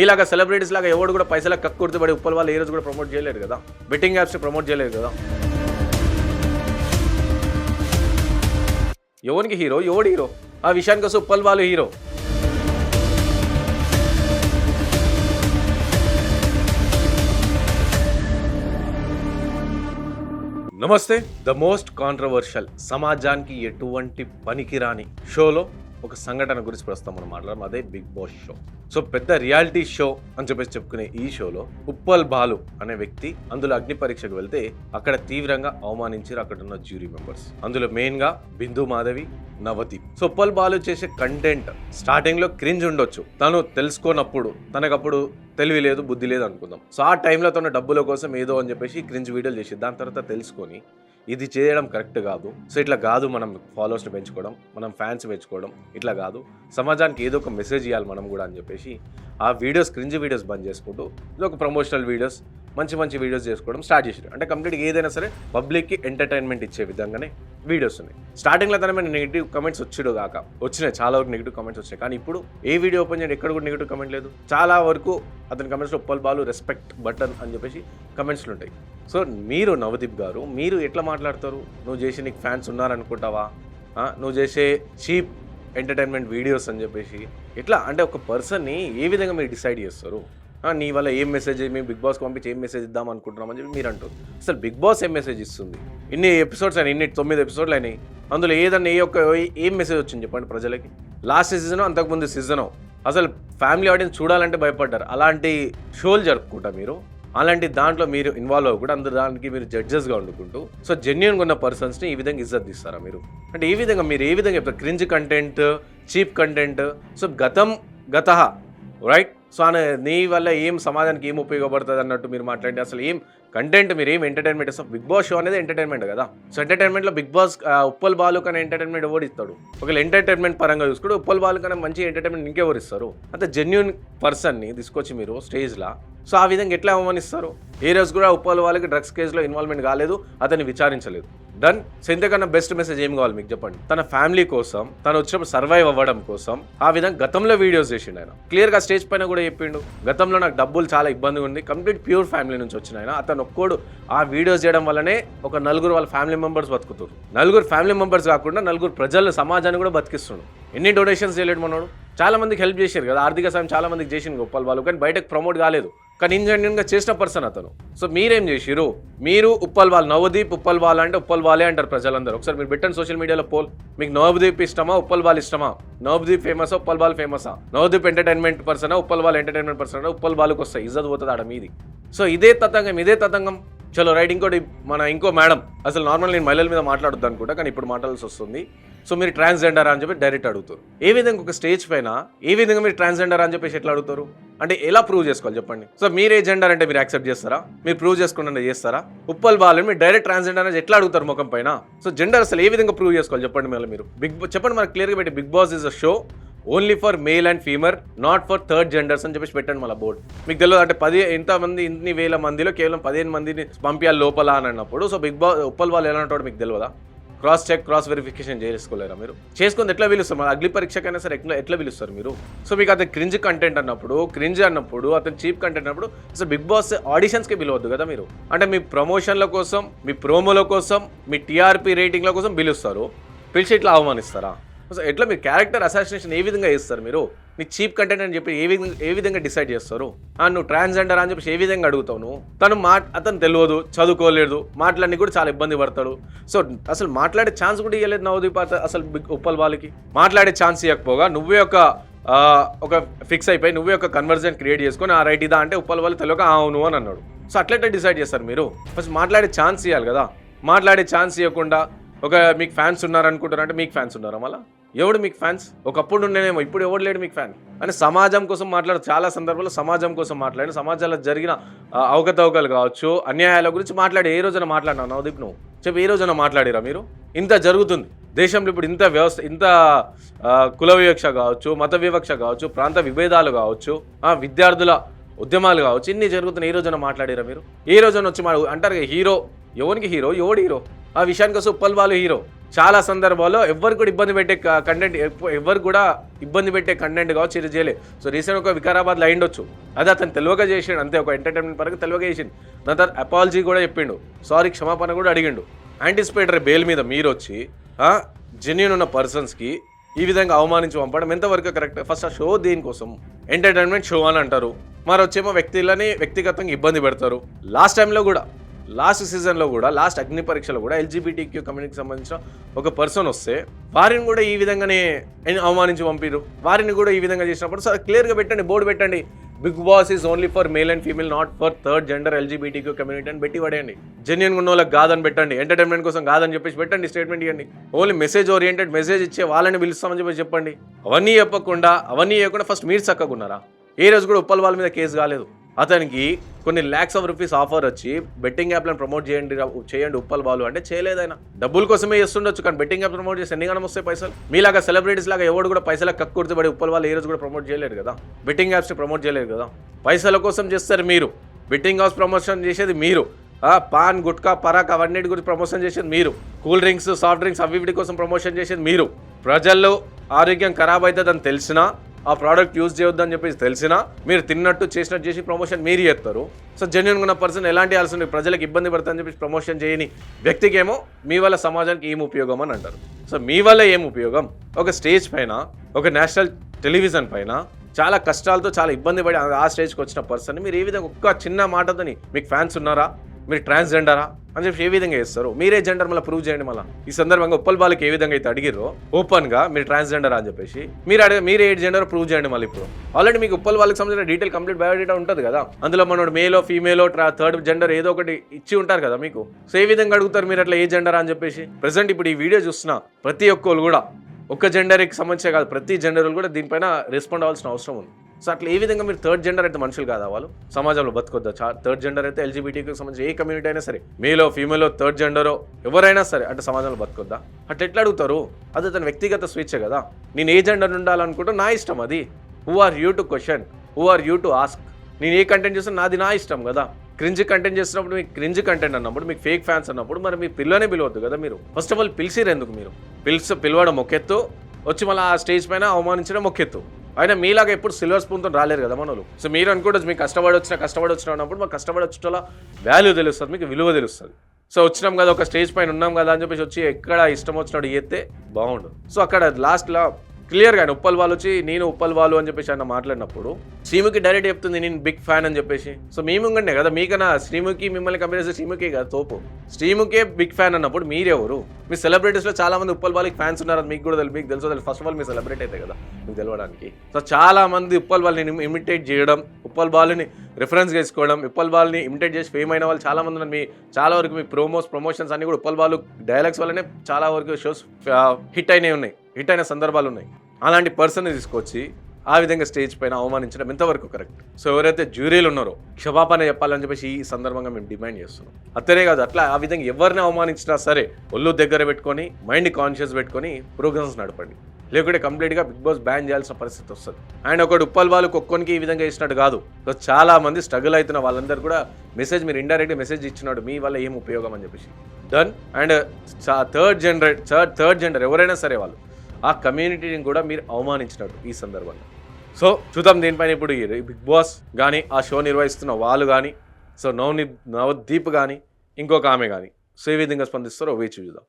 మీలాగా సెలబ్రిటీస్ లాగా ఎవడు కూడా పైసలకు కక్కుర్తిపడి ఉప్పల్ వాళ్ళు ఏ రోజు కూడా ప్రమోట్ చేయలేరు కదా, బెట్టింగ్ యాప్స్ని ప్రమోట్ చేయలేరు కదా. ఎవరికి హీరో, ఎవడు హీరో? ఆ విషయానికి వస్తే ఉప్పల్ వాళ్ళు హీరో. నమస్తే. ద మోస్ట్ కాంట్రవర్షియల్, సమాజానికి ఎటువంటి పనికిరాని షోలో ఒక సంఘటన గురించి ప్రస్తుతం మనం మాట్లాడడం, అదే బిగ్ బాస్ షో. సో పెద్ద రియాలిటీ షో అని చెప్పేసి చెప్పుకునే ఈ షోలో ఉప్పల్ బాలు అనే వ్యక్తి అందులో అగ్ని పరీక్షకు వెళ్తే అక్కడ తీవ్రంగా అవమానించారు అక్కడ ఉన్న జ్యూరీ మెంబర్స్. అందులో మెయిన్ గా బిందు మాధవి, నవదీప్. సో ఉప్పల్ బాలు చేసే కంటెంట్ స్టార్టింగ్ లో క్రింజ్ ఉండొచ్చు, తను తెలుసుకోనప్పుడు, తనకప్పుడు తెలివి లేదు, బుద్ధి లేదు అనుకుందాం. సో ఆ టైంలో తన డబ్బుల కోసం ఏదో అని చెప్పేసి క్రింజ్ వీడియోలు చేసి దాని తర్వాత తెలుసుకొని ఇది చేయడం కరెక్ట్ కాదు, సో ఇట్లా కాదు మనం ఫాలోవర్స్ని పెంచుకోవడం, మనం ఫ్యాన్స్ పెంచుకోవడం, ఇట్లా కాదు, సమాజానికి ఏదో ఒక మెసేజ్ ఇవ్వాలి మనం కూడా అని చెప్పేసి ఆ వీడియోస్, క్రింజ్ వీడియోస్ బంద్ చేసుకుంటూ ఇది ఒక ప్రమోషనల్ వీడియోస్, మంచి మంచి వీడియోస్ చేసుకోవడం స్టార్ట్ చేసారు. అంటే కంప్లీట్గా ఏదైనా సరే పబ్లిక్కి ఎంటర్టైన్మెంట్ ఇచ్చే విధంగానే వీడియోస్ ఉన్నాయి. స్టార్టింగ్లో తన మీద నెగిటివ్ కమెంట్స్ వచ్చినాయి, చాలా వరకు నెగిటివ్ కమెంట్స్ వచ్చాయి. కానీ ఇప్పుడు ఏ వీడియో ఓపెన్ చేయండి ఎక్కడ కూడా నెగిటివ్ కమెంట్ లేదు. చాలా వరకు అతని కమెంట్స్లో ఉప్పల్ బాలు రెస్పెక్ట్ బటన్ అని చెప్పేసి కమెంట్స్లు ఉంటాయి. సో మీరు నవదీప్ గారు, మీరు ఎట్లా మాట్లాడతారు? నువ్వు చేసి నీకు ఫ్యాన్స్ ఉన్నారనుకుంటావా? నువ్వు చేసే చీప్ ఎంటర్టైన్మెంట్ వీడియోస్ అని చెప్పేసి ఎట్లా, అంటే ఒక పర్సన్ని ఏ విధంగా మీరు డిసైడ్ చేస్తారు? నీ వల్ల ఏం మెసేజ్, మేము బిగ్ బాస్కి పంపించి ఏం మెసేజ్ ఇద్దాం అనుకుంటున్నామని చెప్పి మీరు అంటారు. అసలు బిగ్ బాస్ ఏం మెసేజ్ ఇస్తుంది? ఇన్ని ఎపిసోడ్స్ అయినాయి, 9 ఎపిసోడ్లు అయినాయి, అందులో ఏదన్నా ఏం మెసేజ్ వచ్చింది చెప్పండి ప్రజలకి? లాస్ట్ సీజనో అంతకుముందు సీజనో అసలు ఫ్యామిలీ ఆడియన్స్ చూడాలంటే భయపడ్డారు. అలాంటి షోలు జరుపుకుంటా మీరు, అలాంటి దాంట్లో మీరు ఇన్వాల్వ్ అవ్వకుండా అందరు దానికి మీరు జడ్జెస్గా వండుకుంటూ, సో జెన్యూన్గా ఉన్న పర్సన్స్ని ఈ విధంగా ఇజ్జత్ ఇస్తారా మీరు? అంటే ఏ విధంగా మీరు ఏ విధంగా చెప్తారు? Cringe content, cheap content, so గత రైట్. సో నీ వల్ల ఏం సమాజానికి ఏం ఉపయోగపడుతుంది అన్నట్టు మీరు మాట్లాడి అసలు ఏం కంటెంట్, మీరు ఏం ఎంటర్టైన్మెంట్ ఇస్తాం? బిగ్ బాస్ షో అనేది ఎంటర్టైన్మెంట్ కదా. సో ఎంటర్టైన్మెంట్లో బిగ్ బాస్ ఉప్పల్ బాలు కన్నా ఎంటర్టైన్మెంట్ ఎవరు ఇస్తాడు? ఒకవేళ ఎంటర్టైన్మెంట్ పరంగా చూసుకుంటే ఉప్పల్ బాలు కన్నా మంచి ఎంటర్టైన్మెంట్ ఇంకెవరు ఇస్తారు? అంత జెన్యూన్ పర్సన్ని తీసుకొచ్చి మీరు స్టేజ్లో సో ఆ విధంగా ఎట్లా అవమానిస్తారు? ఏ రోజు కూడా ఉప్పల్ వాళ్ళకి డ్రగ్స్ కేసులో ఇన్వాల్వ్మెంట్ కాలేదు, అతన్ని విచారించలేదు. డన్. సో ఇంతకన్నా బెస్ట్ మెసేజ్ ఏం కావాలి మీకు చెప్పండి? తన ఫ్యామిలీ కోసం, తను వచ్చినప్పుడు సర్వైవ్ అవ్వడం కోసం ఆ విధంగా గతంలో వీడియోస్ చేసిండు ఆయన. క్లియర్గా స్టేజ్ పైన కూడా చెప్పిండు, గతంలో నాకు డబ్బులు చాలా ఇబ్బందిగా ఉంది, కంప్లీట్ ప్యూర్ ఫ్యామిలీ నుంచి వచ్చిన ఆయన. అతను ఒక్కోడు ఆ వీడియోస్ చేయడం వల్లనే ఒక 4 వాళ్ళ ఫ్యామిలీ మెంబర్స్ బతుకుతారు. 4 ఫ్యామిలీ మెంబర్స్ కాకుండా 4 ప్రజలు, సమాజాన్ని కూడా బతికిస్తున్నాడు. ఎన్ని డొనేషన్స్ చేయలేడు మనోడు? చాలా మందికి హెల్ప్ చేశారు కదా, ఆర్థిక సాయం చాలా మందికి చేసిండు ఉప్పల్ బాలు, కానీ బయటకు ప్రమోట్ కాలేదు, కానీ ఇంజనీరింగ్గా చేసిన పర్సన్ అతను. సో మీరేం చేసిరు? మీరు ఉప్పల్ బాల్, నవదీప్ ఉప్పల్ బాల్ అంటే ఉప్పల్ బాలే అంటారు ప్రజలందరూ. ఒకసారి మీరు పెట్టండి సోషల్ మీడియాలో పోల్, మీకు నవదీప్ ఇష్టమా, ఉప్పల్ బాల్ ఇష్టమా? నవదీప్ ఫేమసా, ఉప్పల్ బాల్ ఫేమసా? నవదీప్ ఎంటర్టైన్మెంట్ పర్సనా, ఉప్పల్ బాల్ ఎంటర్టైన్మెంట్ పర్సనా? ఉప్పల్ బాల్కి వస్తాయి, ఇజ్జత్ పోతుంది ఆడ మీది. సో ఇదే తతంగం. చలో రైట్. ఇంకో మేడం, అసలు నార్మల్ నేను మహిళల మీద మాట్లాడొద్దు అనుకుంటా, కానీ ఇప్పుడు మాట్లాడాల్సి వస్తుంది. సో మీరు ట్రాన్స్జెండర్ అని చెప్పి డైరెక్ట్ అడుగుతారు. ఏ విధంగా ఒక స్టేజ్ పైన ఏ విధంగా మీరు ట్రాన్స్జెండర్ అని చెప్పేసి ఎట్లా అడుగుతారు? అంటే ఎలా ప్రూవ్ చేసుకోవాలి చెప్పండి? సో మీరే జెండర్ అంటే మీరు యాక్సెప్ట్ చేస్తారా? మీరు ప్రూవ్ చేసుకుంటే చేస్తారా? ఉప్పల్ బాల్ మీరు డైరెక్ట్ ట్రాన్స్జెండర్ అనేది ఎట్లా అడుగుతారు ముఖం పైన? సో జెండర్ అసలు ఏ విధంగా ప్రూవ్ చేసుకోవాలి చెప్పండి? మళ్ళీ మీరు చెప్పండి మనకు క్లియర్గా పెట్టి, Bigg Boss is a show only for male and female, not for third genders అని చెప్పేసి పెట్టండి మళ్ళీ బోర్డు. మీకు తెలియదు అంటే ఇన్ని వేల మందిలో కేవలం 15 మందిని పంపించాలి లోపల అని అన్నప్పుడు, so Bigg Boss Uppal Bal ఎలా ఉంటాడో మీకు తెలియదా? క్రాస్ వెరిఫికేషన్ చేసుకోలేరా మీరు? చేసుకుంది ఎట్లా పిలుస్తారు? మన అగ్ని పరీక్షకైనా సరే ఎట్లా పిలుస్తారు మీరు? సో మీకు అతను క్రింజ్ కంటెంట్ అన్నప్పుడు, అతను చీప్ కంటెంట్ అన్నప్పుడు అసలు బిగ్ బాస్ ఆడిషన్స్కి పిలవద్దు కదా మీరు. అంటే మీ ప్రమోషన్ల కోసం, మీ ప్రోమోల కోసం, మీ టీఆర్పీ రేటింగ్ల కోసం పిలుస్తారు, పిలిచి ఇట్లా అవమానిస్తారా? సో ఎట్లా మీరు క్యారెక్టర్ అసాసినేషన్ ఏ విధంగా చేస్తారు మీరు? నీ చీప్ కంటెంట్ అని చెప్పి ఏ విధంగా డిసైడ్ చేస్తారు? నువ్వు ట్రాన్స్జెండర్ అని చెప్పి ఏ విధంగా అడుగుతావు నువ్వు? అతను తెలియదు, చదువుకోలేదు, మాట్లాడి కూడా చాలా ఇబ్బంది పడతాడు. సో అసలు మాట్లాడే ఛాన్స్ కూడా ఇవ్వలేదు నవదీప్ అసలు ఉప్పల్ వాళ్ళకి. మాట్లాడే ఛాన్స్ ఇవ్వకపోగా నువ్వే ఒక ఫిక్స్ అయిపోయి నువ్వే ఒక కన్వర్జన్ క్రియేట్ చేసుకొని ఆ రైట్ ఇదా అంటే ఉప్పల్ వాళ్ళు తెలియక అవును అని అన్నాడు. సో అట్లెట్లా డిసైడ్ చేస్తారు మీరు? ఫస్ట్ మాట్లాడే ఛాన్స్ ఇవ్వాలి కదా. మాట్లాడే ఛాన్స్ ఇవ్వకుండా మీకు ఫ్యాన్స్ ఉన్నారనుకుంటారంటే మీకు ఫ్యాన్స్ ఉన్నారా? మళ్ళీ ఎవడు మీకు ఫ్యాన్స్? ఒకప్పుడు ఉండేనేమో, ఇప్పుడు ఎవడు లేడు మీకు ఫ్యాన్ అని. సమాజం కోసం చాలా సందర్భాల్లో సమాజం కోసం మాట్లాడి, సమాజంలో జరిగిన అవకతవకలు కావచ్చు, అన్యాయాల గురించి ఏ రోజున మాట్లాడినా నవదీప్? నువ్వు చెప్పి ఏ రోజున మాట్లాడిరా మీరు? ఇంత జరుగుతుంది దేశంలో ఇప్పుడు, ఇంత వ్యవస్థ, ఇంత కుల వివక్ష కావచ్చు, మత వివక్ష కావచ్చు, ప్రాంత విభేదాలు కావచ్చు, విద్యార్థుల ఉద్యమాలు కావచ్చు, ఇన్ని జరుగుతున్నాయి. ఈ రోజున మాట్లాడారా మీరు? ఏ రోజున వచ్చి అంటారు హీరో, ఎవరికి హీరో, ఎవడు హీరో? ఆ విషయానికి వస్తే ఉప్పల్ బాలు హీరో. చాలా సందర్భాల్లో ఎవరు కూడా ఇబ్బంది పెట్టే కంటెంట్, ఎవరు కూడా ఇబ్బంది పెట్టే కంటెంట్ కావచ్చు ఇది చేయలేదు. సో రీసెంట్ ఒక వికారాబాద్లో అయిండొచ్చు, అది అతను తెలివగా చేసిండు అంతే, ఒక ఎంటర్టైన్మెంట్ పరంగా తెలివగా చేసిండు. దాని తర్వాత అపాలజీ కూడా చెప్పిండు, సారీ క్షమాపణ కూడా అడిగిండు. యాంటిసిపేటరీ బెయిల్ మీద మీరు వచ్చి జెన్యూన్ ఉన్న పర్సన్స్కి ఈ విధంగా అవమానించి పంపడం ఎంతవరకు కరెక్ట్? ఫస్ట్ ఆ షో దేనికోసం? ఎంటర్టైన్మెంట్ షో అని అంటారు, మరి వచ్చేమో వ్యక్తులని వ్యక్తిగతంగా ఇబ్బంది పెడతారు. లాస్ట్ టైంలో కూడా, లాస్ట్ సీజన్లో కూడా, లాస్ట్ అగ్ని పరీక్షలో కూడా LGBTQ కమ్యూనిటీకి సంబంధించిన ఒక పర్సన్ వస్తే వారిని కూడా ఈ విధంగానే అవమానించి పంపిరు. వారిని కూడా ఈ విధంగా చేసినప్పుడు సార్ క్లియర్గా పెట్టండి, బోర్డు పెట్టండి, Bigg Boss is only for male and female, not for third gender LGBTQ community అని పెట్టి పడేయండి. జెన్యూన్ ఉన్న వాళ్ళకి కాదని పెట్టండి, ఎంటర్టైన్మెంట్ కోసం కాదని చెప్పేసి పెట్టండి, స్టేట్మెంట్ ఇవ్వండి. ఓన్లీ మెసేజ్ ఓరియంటెడ్ మెసేజ్ ఇచ్చే వాళ్ళని పిలుస్తామని చెప్పేసి చెప్పండి. అవన్నీ చెప్పకుండా ఫస్ట్ మీరు చక్కకున్నారా? ఏ రోజు కూడా ఉప్పల్ వాళ్ళ మీద కేసు కాలేదు. అతనికి కొన్ని lakhs of rupees ఆఫర్ వచ్చి బెట్టింగ్ యాప్లను ప్రమోట్ చేయండి ఉప్పల్ బాలు అంటే చేయలేదు. ఆయన డబ్బుల కోసమే చేస్తుండొచ్చు, కానీ బెట్టింగ్ యాప్ ప్రమోట్ చేసి ఎన్ని గణం వస్తాయి పైసలు? మీలాగా సెలబ్రిటీస్ లాగా ఎవడు కూడా పైసలకు కక్కుర్తిపడి ఉప్పల్ వాళ్ళు ఏ రోజు కూడా ప్రమోట్ చేయలేరు కదా, బెట్టింగ్ యాప్స్ని ప్రమోట్ చేయలేరు కదా. పైసల కోసం చేస్తారు మీరు, బెట్టింగ్ హౌస్ ప్రమోషన్ చేసేది మీరు, పాన్ గుట్కా పరాక్ అవన్నిటి గురించి ప్రమోషన్ చేసేది మీరు, కూల్ డ్రింక్స్ సాఫ్ట్ డ్రింక్స్ అవి వీటి కోసం ప్రమోషన్ చేసేది మీరు. ప్రజల్లో ఆరోగ్యం ఖరాబ్ అవుతుందని తెలిసినా, ఆ ప్రోడక్ట్ యూజ్ చేయొద్దని చెప్పేసి తెలిసినా మీరు తిన్నట్టు చేసినట్టు చేసి ప్రమోషన్ మీరు చేస్తారు. సో జెన్యూన్గా ఉన్న పర్సన్ ఎలాంటి ఆల్సిన ప్రజలకు ఇబ్బంది పడుతుందని చెప్పేసి ప్రమోషన్ చేయని వ్యక్తికి ఏమో మీ వల్ల సమాజానికి ఏం ఉపయోగం అని అంటారు. సో మీ వల్ల ఏం ఉపయోగం? ఒక స్టేజ్ పైన, ఒక నేషనల్ టెలివిజన్ పైన చాలా కష్టాలతో చాలా ఇబ్బంది పడి ఆ స్టేజ్కి వచ్చిన పర్సన్ మీరు ఏ విధంగా ఒక్క చిన్న మాటతోని మీకు ఫ్యాన్స్ ఉన్నారా, మీరు ట్రాన్స్జెండరా అని చెప్పి ఏ విధంగా చేస్తారు? మీరే జెండర్ మళ్ళీ ప్రూవ్ చేయండి. మళ్ళీ ఈ సందర్భంగా ఉప్పల్ బాలకి ఏ విధంగా అయితే అడిగిరో ఓపెన్గా మీరు ట్రాన్స్జెండర్ అని చెప్పేసి మీరే ఏ జెండర్ ప్రూవ్ చేయండి. మళ్ళీ ఇప్పుడు ఆల్రెడీ మీకు ఉప్పల్ వాళ్ళకి సంబంధించిన డీటెయిల్ కంప్లీట్ బయోడేటా ఉంటుంది కదా, అందులో మనోడు మేలో ఫీమేలో థర్డ్ జెండర్ ఏదో ఒకటి ఇచ్చి ఉంటారు కదా మీకు. సో ఏ విధంగా అడుగుతారు మీరు అట్లా ఏ జెండర్ అని చెప్పేసి? ప్రెసెంట్ ఇప్పుడు ఈ వీడియో చూస్తున్న ప్రతి ఒక్కరు కూడా ఒక్క జెండర్కి సంబంధించే కాదు, ప్రతి జెండర్లు కూడా దీనిపైన రెస్పాండ్ అవ్వాల్సిన అవసరం ఉంది. సో అట్లా ఏ విధంగా మీరు థర్డ్ జెండర్ అయితే మనుషులు కాదా వాళ్ళు? సమాజంలో బతుకొద్దా? థర్డ్ జెండర్ అయితే LGBTకి సంబంధించి ఏ కమ్యూనిటీ అయినా సరే, మేలో ఫీమేలో థర్డ్ జెండరో ఎవరైనా సరే అంటే సమాజంలో బతుకొద్దా? అట్లా ఎట్లా అడుగుతారు? అది తన వ్యక్తిగత స్వేచ్ఛ కదా. నేను ఏ జెండర్ ఉండాలనుకుంటా నా ఇష్టం అది. Who are you to question, who are you to ask? నేను ఏ కంటెంట్ చేస్తాను నాది నా ఇష్టం కదా. క్రింజ్ కంటెంట్ చేస్తున్నప్పుడు మీకు క్రింజ్ కంటెంట్ అన్నప్పుడు, మీకు ఫేక్ ఫ్యాన్స్ అన్నప్పుడు మరి మీ పిల్లనే పిలవద్దు కదా మీరు. ఫస్ట్ ఆఫ్ ఆల్ పిలిచిరు ఎందుకు? మీరు పిలవడం ఒకెత్తు, వచ్చి మళ్ళీ ఆ స్టేజ్ పైన అవమానించడం ఒకెత్తు. అయినా మీలాగా ఎప్పుడు సిల్వర్ స్పూన్తో రాలేరు కదా మనోళ్ళు. సో మీరు అనుకుంటే మీకు కష్టపడి వచ్చిన అన్నప్పుడు మాకు కష్టపడి వచ్చేటోళ్ళ వాల్యూ తెలుస్తుంది, మీకు విలువ తెలుస్తుంది. సో వచ్చినాం కదా, ఒక స్టేజ్ పైన ఉన్నాం కదా అని చెప్పేసి వచ్చి ఎక్కడ ఇష్టం వచ్చినట్టు చేస్తే బాగుండు. సో అక్కడ లాస్ట్లో క్లియర్గా ఆయన ఉప్పల్ వాళ్ళు వచ్చి నేను ఉప్పల్ వాళ్ళు అని చెప్పేసి ఆయన మాట్లాడినప్పుడు శ్రీముఖి డైరెక్ట్ చెప్తుంది నేను బిగ్ ఫ్యాన్ అని చెప్పేసి. సో మీ ముంగండే కదా, మీకన్నా శ్రీముఖి మిమ్మల్ని కంపేర్ చేస్తే శ్రీముఖి కదా తోపు. శ్రీముఖే బిగ్ ఫ్యాన్ అన్నప్పుడు మీరెవరు? మీ సెలబ్రిటీస్లో చాలా మంది ఉప్పల్ వాళ్ళకి ఫ్యాన్స్ ఉన్నారు, మీకు కూడా మీకు తెలుసు. First of all me celebrity అయితే కదా మీకు తెలవడానికి. సో చాలా మంది ఉప్పల్ వాళ్ళని ఇమిటేట్ చేయడం, ఉప్పల్ బాల్ని రిఫరెన్స్ చేసుకోవడం, ఉప్పల్ బాల్ని ఇమిటేట్ చేసి ఫేమ్ అయిన వాళ్ళు చాలా మంది ఉన్నారు. మీ చాలా వరకు మీ ప్రమోషన్స్ అన్ని కూడా ఉప్పల్ బాల్ డైలాగ్స్ వల్లనే చాలా వరకు షోస్ హిట్ అయిన సందర్భాలు ఉన్నాయి. అలాంటి పర్సన్ని తీసుకొచ్చి ఆ విధంగా స్టేజ్ పైన అవమానించడం ఎంతవరకు కరెక్ట్? సో ఎవరైతే జ్యూరీలు ఉన్నారో క్షమాపణ చెప్పాలని చెప్పేసి ఈ సందర్భంగా మేము డిమాండ్ చేస్తున్నాం. అతనే కాదు, అట్లా ఆ విధంగా ఎవరిని అవమానించినా సరే ఒళ్ళు దగ్గర పెట్టుకొని మైండ్ కాన్షియస్ పెట్టుకొని ప్రోగ్రామ్స్ నడపండి, లేకుంటే కంప్లీట్గా బిగ్ బాస్ బ్యాన్ చేయాల్సిన పరిస్థితి వస్తుంది. అండ్ ఒకటి ఉప్పల్ వాళ్ళు ఒక్కొనికి ఈ విధంగా ఇచ్చినట్టు కాదు. సో చాలా మంది స్ట్రగుల్ అవుతున్న వాళ్ళందరూ కూడా మెసేజ్ మీరు ఇండైరెక్ట్ మెసేజ్ ఇచ్చినాడు మీ వల్ల ఏం ఉపయోగం అని చెప్పేసి డన్. అండ్ థర్డ్ జెండర్ ఎవరైనా సరే వాళ్ళు ఆ కమ్యూనిటీని కూడా మీరు అవమానించినట్టు ఈ సందర్భంగా. సో చూద్దాం దీనిపైన ఇప్పుడు బిగ్ బాస్ కానీ ఆ షో నిర్వహిస్తున్న వాళ్ళు కానీ, సో నవదీప్ కానీ ఇంకొక ఆమె కానీ సో ఏ విధంగా స్పందిస్తారో వేచి చూద్దాం.